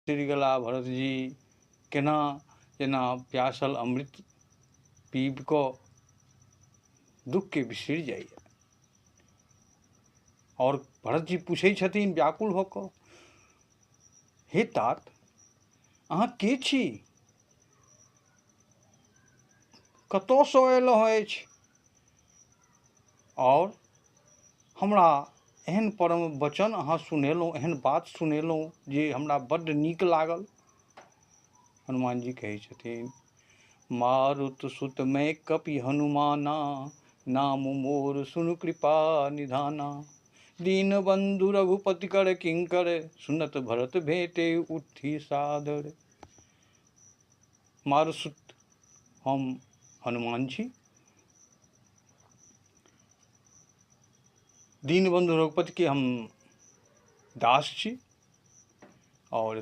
बिसरि गेला भरत जी, केना जेना प्यासल अमृत पीब कऽ दुख के बिसरि जाइए। और भरत जी पूछै छथिन व्याकुल भऽ कऽ, हे तात, अहाँ के छी, कतऽसँ अयलहुँ अछि, और हमरा एहन परम वचन अहाँ सुनेलहुँ, एहन बात सुनेलहुँ जे हमरा बड्ड नीक लागल। हनुमान जी कहै छथिन, मारुत सुत मैं कपि हनुमाना, नाम मोर सुनु कृपा निधाना। दीन बंधु रघुपति कर किंकर, सुनत भरत भेटे उठी सादर। मारुत हम हनुमान छी, दीनबंधु रघुपति के हम दास छी, और